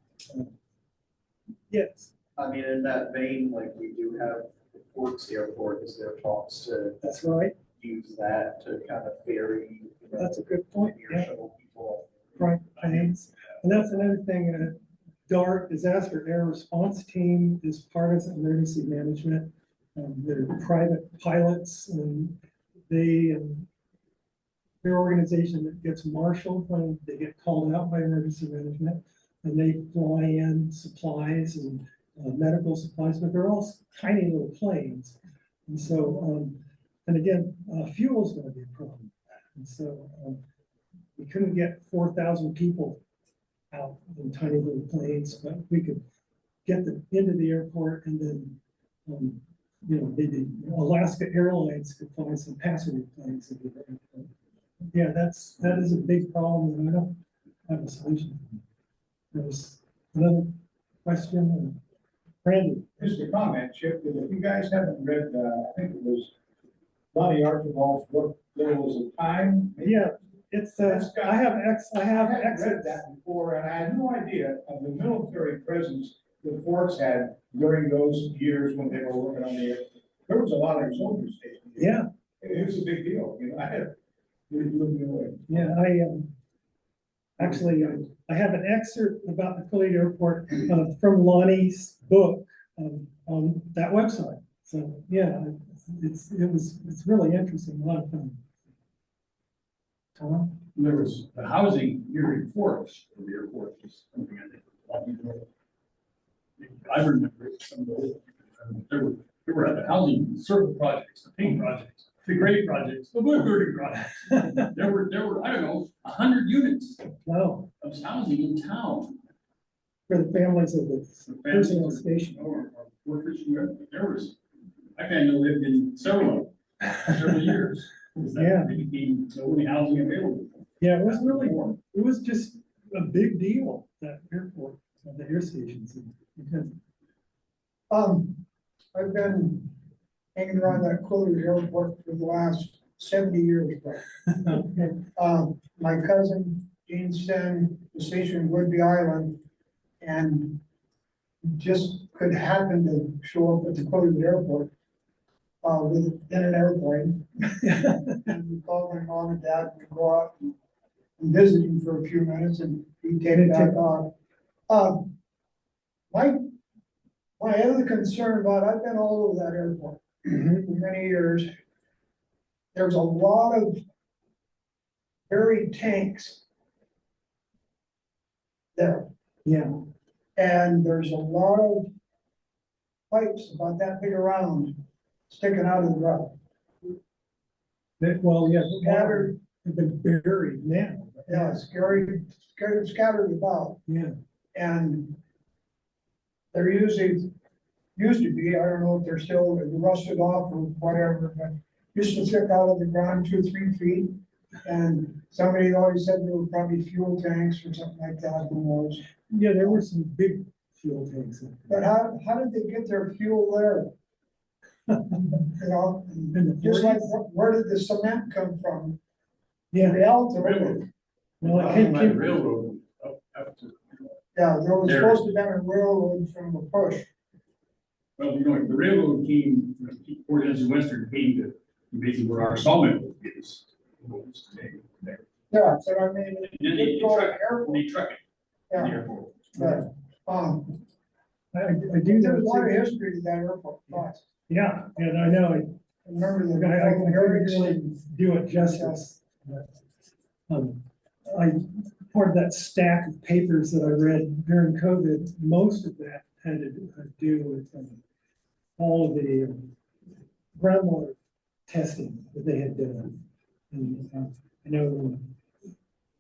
yes. I mean, in that vein, like we do have the Forks Airport, is there talks to That's right. use that to kind of ferry? That's a good point. Air shuttle people. Right. And that's another thing. DART, Disaster Air Response Team, is part of emergency management. They're private pilots, and their organization that gets marshaled when they get called out by emergency management, and they fly in supplies and medical supplies, but they're all tiny little planes. And so, and again, fuel is going to be a problem. And so we couldn't get 4,000 people out in tiny little planes, but we could get them into the airport, and then maybe Alaska Airlines could find some passenger planes into the airport. Yeah, that is a big problem, and I don't have a solution. There's another question, Randy. Just a comment, Chip, that if you guys haven't read, I think it was Bonnie Archibald's book, There Was a Time. Yeah, it's I have read exits. that before, and I had no idea of the military presence the forts had during those years when they were working on the air. There was a lot of soldiers stationed. Yeah, It was a big deal, I had, it blew me away. yeah. I have an excerpt about the Quillayute Airport from Lonnie's book on that website. So yeah, it's really interesting, a lot of fun. Tom? There was the housing here in Forks for the airport was something I think a lot of people know. I remember some of those, there were the housing circle projects, the pink projects, the gray projects, the blue building projects. There were, I don't know, 100 units No, of housing in town. for the families of the For personnel families station. or workers, there was, my family lived in several years. Yeah. They became the only housing available. Yeah, it was just a big deal, that airport, the air stations. Because I've been hanging around that Quillayute Airport for the last 70 years. My cousin, Gene Sten, was stationed in Woodby Island, and just could happen to show up at the Quillayute Airport in an airplane. And we called my mom and dad, and go out and visit him for a few minutes, and he'd take it back on. My other concern about, I've been all over that airport for many years. There's a lot of buried tanks there, Yeah, and there's a lot of pipes about that big around sticking out of the ground. well, yeah, Scattered. have been buried now. Yeah, scattered about, Yeah, and they're used to be, I don't know if they're still rusted off or whatever, but used to stick out of the ground 2 or 3 feet. And somebody always said there were probably fuel tanks or something like that, who knows? yeah, there were some big fuel tanks. But how did they get their fuel there? You know, In the just like, 40s? where did the cement come from? Yeah, The Alto. Railroad. well, it By the came, railroad up to. Yeah, there was There. supposed to have been a railroad from the push. Well, the railroad came, Port Angeles Western came to basically where our sawmill is. Today, there. Yeah, so I mean, And then you they could go to truck, the airport. they truck it to the Yeah, airport. but, I do there's a lot of know. history to that airport, but Yeah, and I know, I remember the I couldn't Derelict really and- do it justice. But, part of that stack of papers that I read during COVID, most of that had to do with all of the groundwater testing that they had done. And I know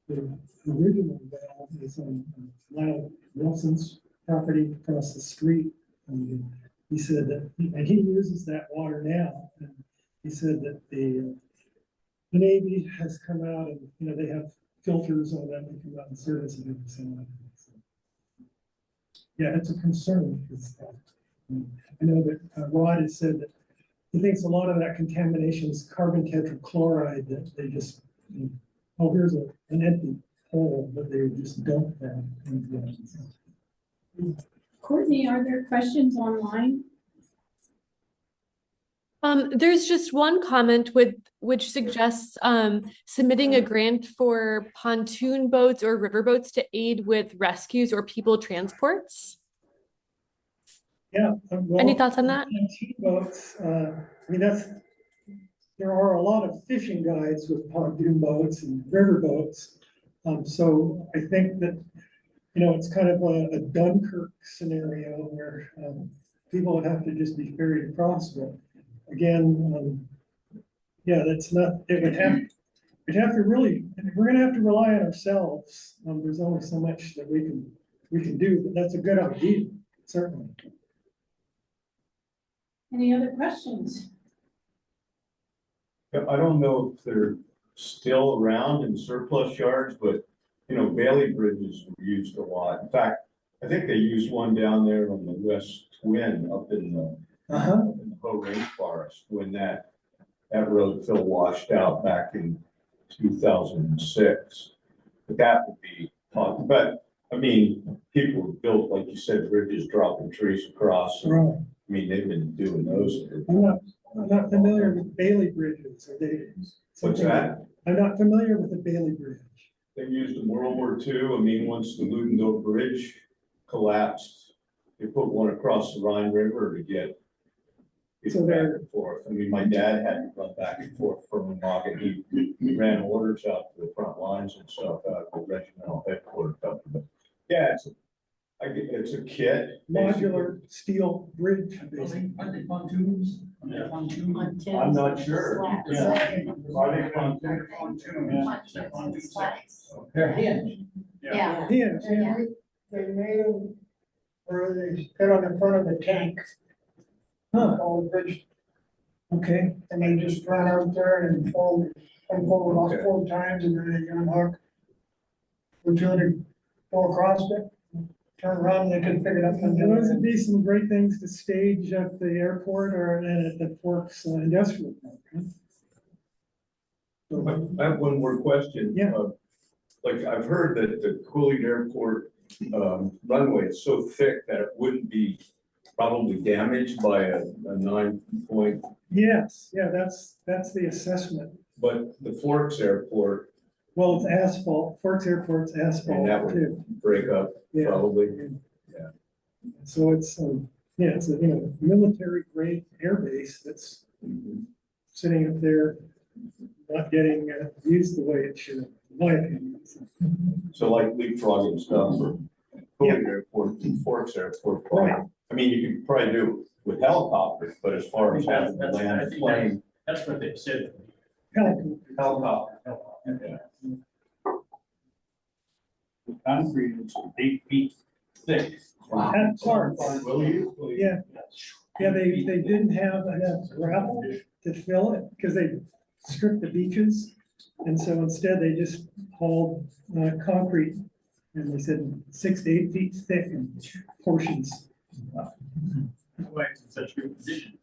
the original well is on Lyle Wilson's property across the street. And he said that, and he uses that water now. And he said that the Navy has come out and, they have filters on them, they come out and service it every so often. So, yeah, it's a concern. I know that Rod has said that he thinks a lot of that contamination is carbon tetrachloride that they just, oh, here's an empty hole, but they just dump that. Courtney, are there questions online? There's just one comment which suggests submitting a grant for pontoon boats or river boats to aid with rescues or people transports. Yeah. Well, Any thoughts on that? pontoon boats, there are a lot of fishing guides with pontoon boats and river boats. So I think that, it's kind of a Dunkirk scenario where people would have to just be ferried across. But again, yeah, that's not, we'd have to really, we're gonna have to rely on ourselves. There's only so much that we can do, but that's a good idea, certainly. Any other questions? I don't know if they're still around in surplus yards, but, Bailey bridges were used a lot. In fact, I think they used one down there on the West Twin up in the Hoh Rainforest when that road fill washed out back in 2006. But that would be possible. But I mean, people have built, like you said, bridges dropping trees across. Right. I mean, they've been doing those. I'm not familiar with Bailey bridges. Are they? What's that? I'm not familiar with the Bailey Bridge. They used in World War II. I mean, once the Ludendorff Bridge collapsed, they put one across the Rhine River to get So back and forth. I mean, my dad had to run back and forth from Monmouth. He ran orders out to the front lines and stuff out of the regimental headquarters. But yeah, it's a kit. Modular steel bridge. Basically. Are they pontoons? Yeah, pontoons. I'm not sure. Yeah. Are they pontoon? Pontoons. They're hinged. Yeah. Yeah. They made them where they fit on the front of the tank. On the bridge, Okay. and they just run out there and unfold about 4 times and then they unhook. We're trying to go across it, turn around, they can pick it up and do Those would it. be some great things to stage at the airport or at the Forks Industrial Park. Huh? I have one more question. Yeah. Like I've heard that the Quillayute Airport runway is so thick that it wouldn't be probably damaged by a 9-point. Yes, yeah, that's the assessment. But the Forks Airport, Well, it's asphalt. Forks Airport's and that asphalt would too. break up Yeah. probably. So it's it's a military grade air base that's sitting up there, not getting used the way it should, in my opinion. So like leapfrogging stuff for Quillayute Airport and Forks Airport. Right. I mean, you could probably do it with helicopters, but as far as having to land a plane. That's what they said. Helicopter. Yeah. The concrete is 8 feet thick. At parts. Will you? Yeah. Yeah, they didn't have enough gravel to fill it because they stripped the beaches. And so instead they just hauled concrete and they said 6 to 8 feet thick in portions. That's why it's in such good condition.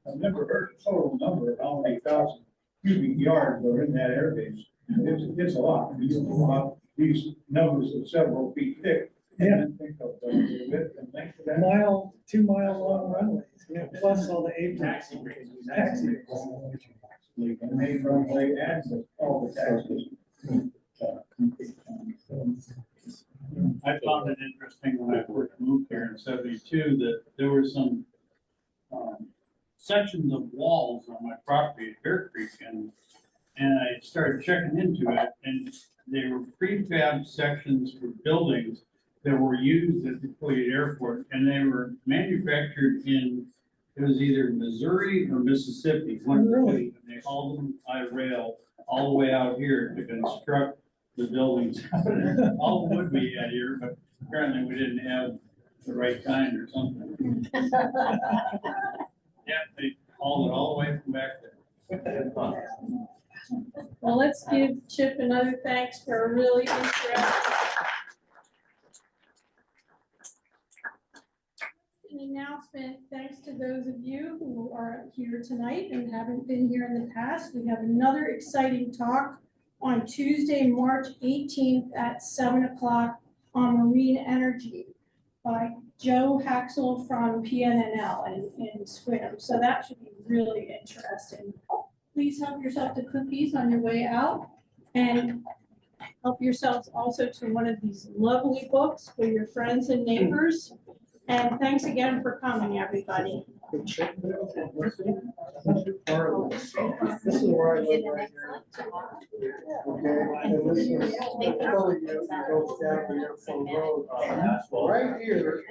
I've never heard a total number of how many thousand cubic yards are in that airbase. It's a lot. I mean, you know about these numbers of several feet thick. Yeah. And think of the width and length of that. 2 mile long runways, plus all the aprons. Taxi ranges. Taxi. And they runway adds all the taxes. I found it interesting when I first moved here in 72 that there were some sections of walls on my property at Bear Creek, and and I started checking into it, and they were prefab sections for buildings that were used at the Quillayute Airport, and they were manufactured in, it was either Missouri or Mississippi, one of the two, and they hauled them by rail all the way out here to construct the buildings. All the wood we had here, but apparently we didn't have the right kind or something. Yeah, they hauled it all the way from back there. Well, let's give Chip another thanks for a really interesting. An announcement, thanks to those of you who are here tonight and haven't been here in the past. We have another exciting talk on Tuesday, March 18th at 7 o'clock on marine energy by Joe Haxel from PNNL in Swindon. So that should be really interesting. Please help yourself to cookies on your way out, and help yourselves also to one of these lovely books for your friends and neighbors. And thanks again for coming, everybody. This is where I live right here. Okay, and this is Quillayute, goes down the airport road. Right here.